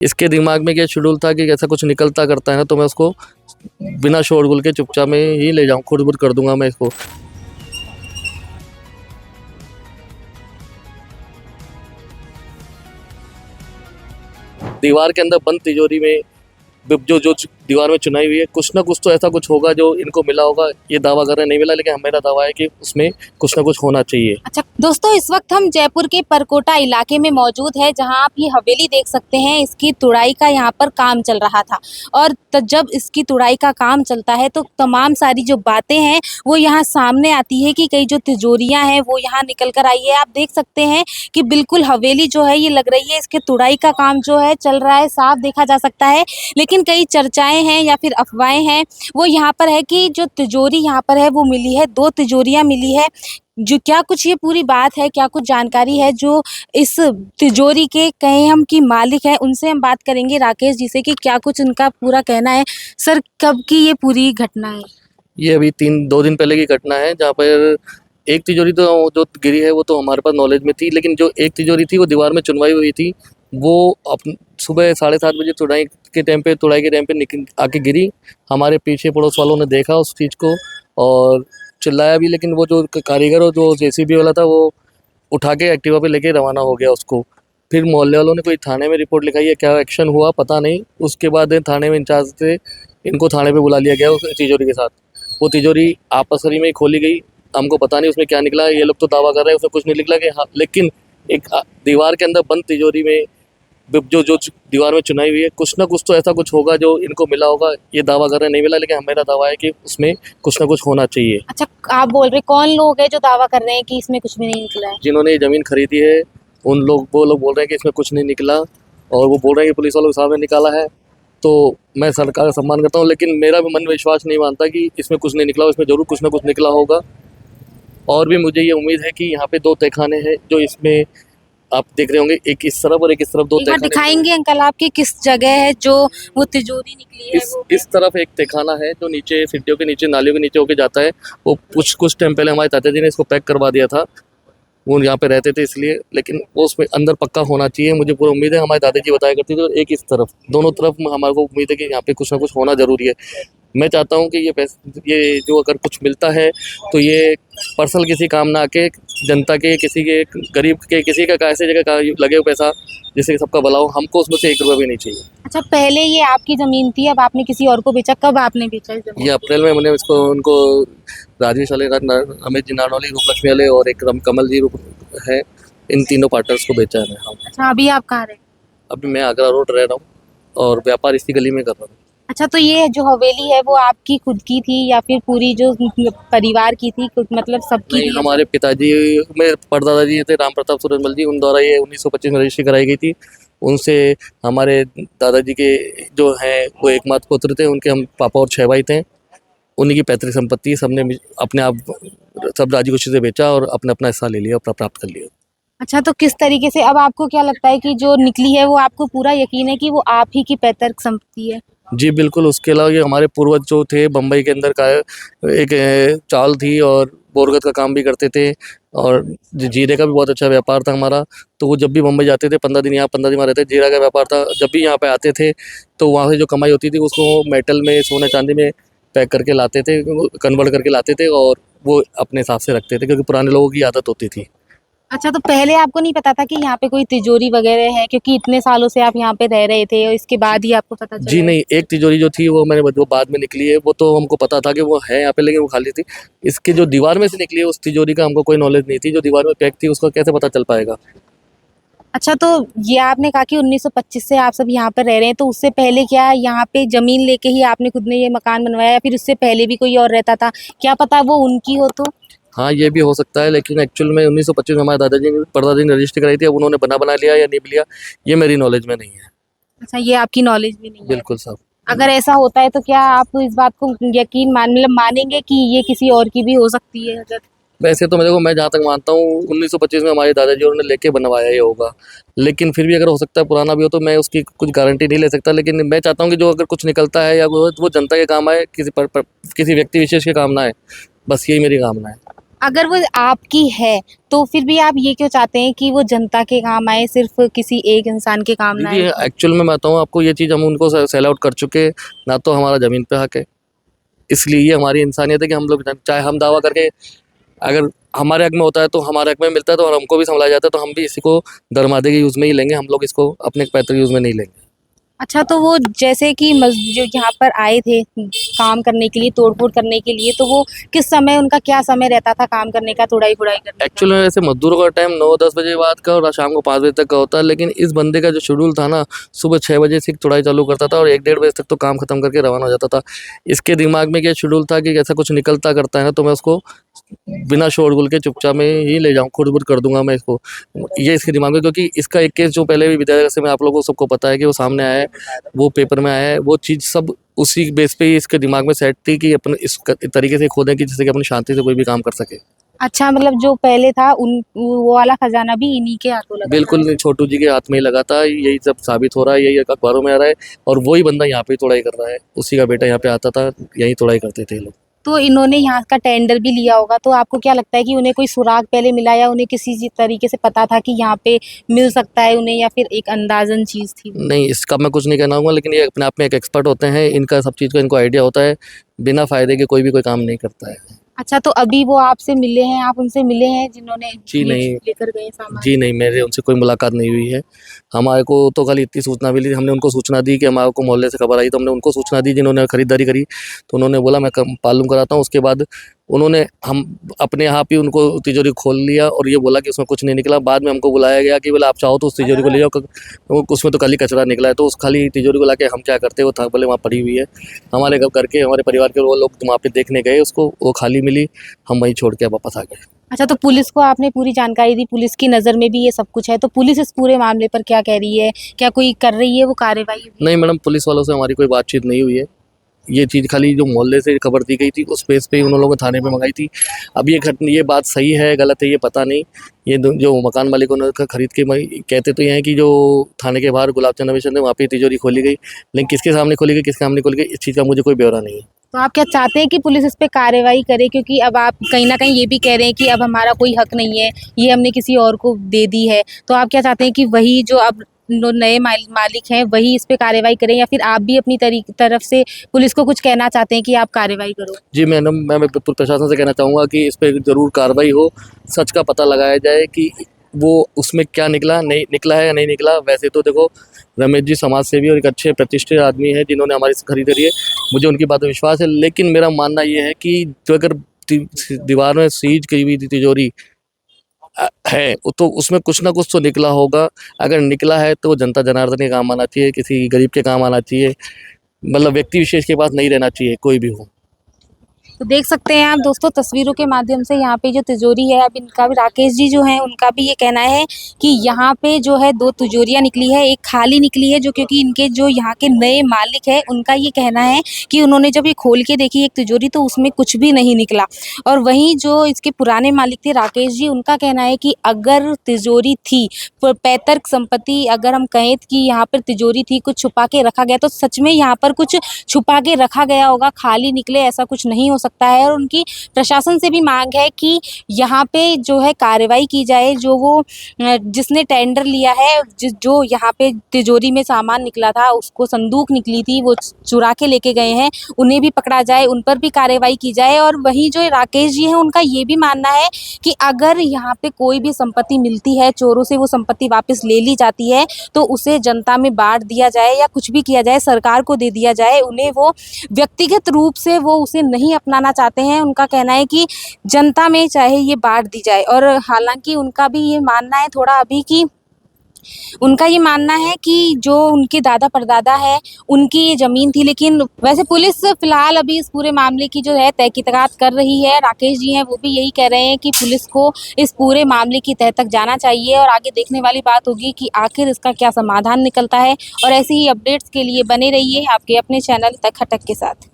इसके दिमाग में क्या शेड्यूल था कि ऐसा कुछ निकलता करता है ना, तो मैं उसको बिना शोरगुल के चुपचाप में ही ले जाऊँ, खुद कर दूंगा मैं इसको। दीवार के अंदर बंद तिजोरी में जो जो दीवार में चुनाई हुई है, कुछ ना कुछ तो ऐसा कुछ होगा जो इनको मिला होगा। ये दावा कर रहे हैं नहीं मिला, लेकिन मेरा दावा है कि उसमें कुछ ना कुछ होना चाहिए। अच्छा दोस्तों, इस वक्त हम जयपुर के परकोटा इलाके में मौजूद है, जहां आप ये हवेली देख सकते हैं। इसकी तुड़ाई का यहाँ पर काम चल रहा था और जब इसकी तुड़ाई का काम चलता है तो तमाम सारी जो बातें हैं वो यहाँ सामने आती है कि कई जो तिजोरियां हैं वो यहाँ निकल कर आई है। आप देख सकते हैं कि बिल्कुल हवेली जो है ये लग रही है, इसके तुड़ाई का काम जो है चल रहा है, साफ देखा जा सकता है। लेकिन कई चर्चाएं हैं या फिर अफवाहें हैं वो यहाँ पर है कि जो तिजोरी यहाँ पर है वो मिली है, 2 तिजोरियां मिली है। जो क्या कुछ ये पूरी बात है, क्या कुछ जानकारी है जो इस तिजोरी के कहें हम कि मालिक हैं, उनसे हम बात करेंगे राकेश जी से कि क्या कुछ उनका पूरा कहना है। सर, कब की ये पूरी घटना है? ये अभी 2 दिन पहले की घटना है, जहाँ पर एक तिजोरी तो जो गिरी है वो तो हमारे पास नॉलेज में थी, लेकिन जो एक तिजोरी थी वो दीवार में चुनवाई हुई थी। वो सुबह 7:30 बजे तुड़ाई के टाइम पे निकल आके गिरी। हमारे पीछे पड़ोस वालों ने देखा उस चीज़ को और चिल्लाया भी, लेकिन वो जो कारीगर और जो जेसीबी वाला था वो उठा के एक्टिवा पे लेके रवाना हो गया उसको। फिर मोहल्ले वालों ने कोई थाने में रिपोर्ट लिखाई है, क्या एक्शन हुआ पता नहीं। उसके बाद थाने में इंचार्ज थे, इनको थाने पे बुला लिया गया उस तिजोरी के साथ। वो तिजोरी आपसरी में ही खोली गई, हमको पता नहीं उसमें क्या निकला। ये लोग तो दावा कर रहे हैं उसमें कुछ नहीं निकला कि हाँ, लेकिन एक दीवार के अंदर बंद तिजोरी में जो जो दीवार में चुनाई हुई है, कुछ ना कुछ तो ऐसा कुछ होगा जो इनको मिला होगा। ये दावा कर रहे हैं नहीं मिला, लेकिन मेरा दावा है कि उसमें कुछ ना कुछ होना चाहिए। अच्छा, आप बोल रहे कौन लोग हैं जो दावा कर रहे हैं कि इसमें कुछ भी नहीं निकला है? जिन्होंने ये ज़मीन खरीदी है वो लोग बोल रहे हैं कि इसमें कुछ नहीं निकला, और वो बोल रहे हैं कि पुलिस वालों के सामने निकाला है। तो मैं सरकार का सम्मान करता हूँ, लेकिन मेरा भी मन विश्वास नहीं मानता कि इसमें कुछ नहीं निकला। इसमें ज़रूर कुछ ना कुछ निकला होगा। और भी मुझे ये उम्मीद है कि यहाँ पे 2 तहखाने हैं जो इसमें आप देख रहे होंगे, एक इस तरफ और एक इस तरफ। 2 एक बार तहखाने दिखाएंगे अंकल आपकी किस जगह है जो वो तिजोरी निकली है वो? इस तरफ एक तहखाना है जो नीचे सीढ़ियों के नीचे, नालियों के नीचे होके जाता है। वो कुछ टाइम पहले हमारे चाचा जी ने इसको पैक करवा दिया था, वो यहाँ पे रहते थे इसलिए। लेकिन वो उसमें अंदर पक्का होना चाहिए, मुझे पूरी उम्मीद है। हमारे दादाजी बताया करती थी। और एक इस तरफ, दोनों तरफ हमारे को उम्मीद है कि यहाँ पे कुछ ना कुछ होना ज़रूरी है। मैं चाहता हूँ कि ये जो अगर कुछ मिलता है तो ये पर्सनल किसी काम ना आके जनता के, किसी के गरीब के, किसी का ऐसे जगह का लगे हो पैसा जिससे कि सबका भला हो। हमको उसमें से 1 रुपया भी नहीं चाहिए। अच्छा, पहले ये आपकी जमीन थी, अब आपने किसी और को बेचा, कब आपने बेचा इस जमीन? ये अप्रैल में मैंने इसको उनको राजेश वाले, रमेश जी नानौली, रूपलक्ष्मी वाले और एक कमल जी है, इन तीनों पार्टनर्स को बेचा है मैं। हाँ, अच्छा, अभी आप कहाँ रहे? अभी मैं आगरा रोड रह रहा हूँ और व्यापार इसी गली में कर रहा हूँ। अच्छा, तो ये जो हवेली है वो आपकी खुद की थी या फिर पूरी जो परिवार की थी, मतलब सबकी नहीं, थी? हमारे पिताजी, मेरे परदादा जी थे राम प्रताप सूरजमल जी, उन द्वारा ये 1925 में रजिस्ट्री कराई गई थी। उनसे हमारे दादाजी के जो हैं वो एकमात्र पुत्र थे, उनके हम पापा और 6 भाई थे। उन्हीं की पैतृक संपत्ति सबने अपने आप सब राजी खुशी से बेचा और अपना अपना हिस्सा ले लिया और प्राप्त कर लिया। अच्छा, तो किस तरीके से अब आपको क्या लगता है कि जो निकली है वो आपको पूरा यकीन है कि वो आप ही की पैतृक संपत्ति है? जी बिल्कुल। उसके अलावा ये हमारे पूर्वज जो थे बम्बई के अंदर का एक चाल थी और बोरगत का काम भी करते थे, और जीरे का भी बहुत अच्छा व्यापार था हमारा। तो वो जब भी बम्बई जाते थे 15 दिन यहाँ 15 दिन वहाँ रहते, जीरा का व्यापार था। जब भी यहाँ पे आते थे तो वहाँ से जो कमाई होती थी उसको मेटल में, सोने चांदी में पैक करके लाते थे, कन्वर्ट करके लाते थे और वो अपने हिसाब से रखते थे, क्योंकि पुराने लोगों की आदत होती थी। अच्छा, तो पहले आपको नहीं पता था कि यहाँ पे कोई तिजोरी वगैरह है, क्योंकि इतने सालों से आप यहाँ पे रह रहे थे और इसके बाद ही आपको पता चला? जी नहीं, एक तिजोरी जो थी वो वो बाद में निकली है, वो तो हमको पता था कि वो है यहाँ पे, लेकिन वो खाली थी। इसकी जो दीवार में से निकली है उस तिजोरी का हमको कोई नॉलेज नहीं थी। जो दीवार में पैक थी उसका कैसे पता चल पाएगा। अच्छा, तो ये आपने कहा कि 1925 से आप सब यहाँ पर रह रहे हैं, तो उससे पहले क्या यहाँ पे जमीन लेके ही आपने खुद ने ये मकान बनवाया या फिर उससे पहले भी कोई और रहता था? क्या पता वो उनकी हो तो? हाँ, ये भी हो सकता है, लेकिन एक्चुअल में 1925 में हमारे दादाजी ने, परदादा ने रजिस्ट्री कराई थी। अब उन्होंने बना लिया या नहीं लिया, ये मेरी नॉलेज में नहीं है। अच्छा, ये आपकी नॉलेज भी नहीं है? बिल्कुल साहब। अगर ऐसा होता है तो क्या आप इस बात को यकीन मतलब मानेंगे कि ये किसी और की भी हो सकती है? अगर वैसे तो मैं जहाँ तक मानता हूँ 1925 में हमारे दादाजी उन्होंने लेके बनवाया ही होगा, लेकिन फिर भी अगर हो सकता है पुराना भी हो, तो मैं उसकी कुछ गारंटी नहीं ले सकता। लेकिन मैं चाहता हूँ कि जो अगर कुछ निकलता है या वो जनता के काम आए, किसी व्यक्ति विशेष के काम ना आए। बस यही मेरी कामना है। अगर वो आपकी है तो फिर भी आप ये क्यों चाहते हैं कि वो जनता के काम आए, सिर्फ किसी एक इंसान के काम ना दीदी आए? एक्चुअल में मैं बताऊँ आपको, ये चीज़ हम उनको सेल आउट कर चुके हैं, ना तो हमारा ज़मीन पे हक है, इसलिए ये हमारी इंसानियत है कि हम लोग चाहे हम दावा करके, अगर हमारे हक में होता है तो हमारे हक में मिलता है तो, और हमको भी संभला जाता है तो हम भी इसी को दरमादे के यूज़ में ही लेंगे, हम लोग इसको अपने पैतृक यूज़ में नहीं लेंगे। अच्छा, तो वो जैसे कि जो यहाँ पर आए थे काम करने के लिए, तोड़-फोड़ करने के लिए, तो वो किस समय, उनका क्या समय रहता था काम करने का, तुड़ाई-फुड़ाई करने का? एक्चुअल में वैसे मज़दूरों का टाइम 9-10 बजे बाद का और शाम को 5 बजे तक का होता है, लेकिन इस बंदे का जो शेड्यूल था ना, सुबह 6 बजे से तुड़ाई चालू करता था और 1-1:30 बजे तक तो काम खत्म करके रवाना हो जाता था। इसके दिमाग में ये शेड्यूल था कि ऐसा कुछ निकलता करता है ना तो मैं उसको बिना शोरगुल के चुपचाप में ही ले जाऊँ, खुरद-बुरद कर दूँगा मैं इसको। ये इसके दिमाग में, क्योंकि इसका एक केस जो पहले भी विधायक से मैं आप लोगों को सबको पता है कि वो सामने आया है, वो पेपर में आया है, वो चीज़ सब उसी बेस पे ही इसके दिमाग में सेट थी कि अपन इस तरीके से खोदें कि जिससे कि अपन शांति से कोई भी काम कर सके। अच्छा, मतलब जो पहले था उन वो वाला खजाना भी इन्हीं के हाथों लगा था? बिल्कुल नहीं, छोटू जी के हाथ में ही लगा था, यही सब साबित हो रहा है, यही अखबारों में आ रहा है और वही बंदा यहाँ पे ही तुड़ाई कर रहा है, उसी का बेटा यहाँ पे आता था, यहीं तुड़ाई करते थे ये लोग। तो इन्होंने यहाँ का टेंडर भी लिया होगा, तो आपको क्या लगता है कि उन्हें कोई सुराग पहले मिला, या उन्हें किसी तरीके से पता था कि यहाँ पे मिल सकता है उन्हें, या फिर एक अंदाज़न चीज़ थी वो? नहीं, इसका मैं कुछ नहीं कहना चाहूँगा, लेकिन ये अपने आप में एक एक्सपर्ट होते हैं, इनका सब चीज़ का इनको आइडिया होता है, बिना फ़ायदे के कोई भी कोई काम नहीं करता है। अच्छा, तो अभी वो आपसे मिले हैं, आप उनसे मिले हैं जिन्होंने जी ये नहीं, लेकर गए सामान? जी नहीं, मेरे उनसे कोई मुलाकात नहीं हुई है। हमारे को तो खाली इतनी सूचना मिली, हमने उनको सूचना दी कि हमारे को मोहल्ले से खबर आई, तो हमने उनको सूचना दी जिन्होंने खरीदारी करी, तो उन्होंने बोला मैं मालूम कराता हूँ। उसके बाद उन्होंने हम अपने यहाँ पे उनको तिजोरी खोल लिया और ये बोला कि उसमें कुछ नहीं निकला। बाद में हमको बुलाया गया कि बोले आप चाहो तो उस तिजोरी को ले जाओ, उसमें तो खाली कचरा निकला है, तो उस खाली तिजोरी को लाके हम क्या करते, वो था बोले वहाँ पड़ी हुई है। हमारे घर करके हमारे परिवार के वो लोग वहाँ पे देखने गए उसको, वो खाली मिली, हम वहीं छोड़ के वापस आ गए। अच्छा, तो पुलिस को आपने पूरी जानकारी दी, पुलिस की नज़र में भी ये सब कुछ है, तो पुलिस इस पूरे मामले पर क्या कह रही है? क्या कोई कर रही है वो कार्रवाई अभी? नहीं मैडम, पुलिस वालों से हमारी कोई बातचीत नहीं हुई है। ये चीज़ खाली जो मोहल्ले से खबर दी गई थी उस बेस पे ही उन लोगों ने थाने पे मंगाई थी। अब ये बात सही है गलत है ये पता नहीं। ये जो मकान मालिकों ने खरीद के कहते तो ये हैं कि जो थाने के बाहर गुलाब चंद मिशन है वहाँ पे तिजोरी खोली गई, लेकिन किसके सामने खोली गई किसके सामने खोली गई इस चीज़ का मुझे कोई ब्यौरा नहीं है। तो आप क्या चाहते हैं कि पुलिस इस पे कार्रवाई करे? क्योंकि अब आप कहीं न कहीं ये भी कह रहे हैं कि अब हमारा कोई हक नहीं है, ये हमने किसी और को दे दी है। तो आप क्या चाहते हैं कि वही जो अब नए मालिक हैं वही इस पे कार्रवाई करें, या फिर आप भी अपनी तरफ से पुलिस को कुछ कहना चाहते हैं कि आप कार्रवाई करो? जी मैडम, मैं प्रशासन से कहना चाहूँगा कि इस पे ज़रूर कार्रवाई हो, सच का पता लगाया जाए कि वो उसमें क्या निकला, नहीं निकला है या नहीं निकला। वैसे तो देखो रमेश जी समाज सेवी और एक अच्छे प्रतिष्ठित आदमी हैं जिन्होंने हमारी खरीदारी है, मुझे उनकी बात में विश्वास है। लेकिन मेरा मानना ये है कि जो अगर दीवार में सीज की हुई तिजोरी है तो उसमें कुछ ना कुछ तो निकला होगा। अगर निकला है तो वो जनता जनार्दन के काम आना चाहिए, किसी गरीब के काम आना चाहिए, मतलब व्यक्ति विशेष के पास नहीं रहना चाहिए कोई भी हो। तो देख सकते हैं आप दोस्तों तस्वीरों के माध्यम से यहाँ पे जो तिजोरी है, अब इनका भी राकेश जी जो हैं उनका भी ये कहना है कि यहाँ पे जो है 2 तिजोरियाँ निकली है, एक खाली निकली है, जो क्योंकि इनके जो यहाँ के नए मालिक है उनका ये कहना है कि उन्होंने जब ये खोल के देखी एक तिजोरी तो उसमें कुछ भी नहीं निकला। और वहीं जो इसके पुराने मालिक थे राकेश जी, उनका कहना है कि अगर तिजोरी थी, पैतृक संपत्ति अगर हम कहें कि यहाँ पर तिजोरी थी, कुछ छुपा के रखा गया, तो सच में यहाँ पर कुछ छुपा के रखा गया होगा, खाली निकले ऐसा कुछ नहीं हो सकता है। और उनकी प्रशासन से भी मांग है कि यहाँ पे जो है कार्रवाई की जाए, जो वो जिसने टेंडर लिया है, जो यहाँ पे तिजोरी में सामान निकला था, उसको संदूक निकली थी, वो चुरा के लेके गए हैं, उन्हें भी पकड़ा जाए, उन पर भी कार्रवाई की जाए। और वहीं जो राकेश जी हैं उनका ये भी मानना है कि अगर यहाँ पे कोई भी संपत्ति मिलती है, चोरों से वो संपत्ति वापस ले ली जाती है, तो उसे जनता में बांट दिया जाए या कुछ भी किया जाए, सरकार को दे दिया जाए। उन्हें वो व्यक्तिगत रूप से वो उसे नहीं अपनाना चाहते हैं। उनका कहना है कि जनता में चाहे ये बांट दी जाए। और हालांकि उनका भी ये मानना है थोड़ा अभी कि उनका ये मानना है कि जो उनके दादा परदादा है उनकी ये ज़मीन थी, लेकिन वैसे पुलिस फ़िलहाल अभी इस पूरे मामले की जो है तहकीकात कर रही है। राकेश जी हैं वो भी यही कह रहे हैं कि पुलिस को इस पूरे मामले की तह तक जाना चाहिए और आगे देखने वाली बात होगी कि आखिर इसका क्या समाधान निकलता है। और ऐसी ही अपडेट्स के लिए बने रहिए आपके अपने चैनल तक खटक के साथ।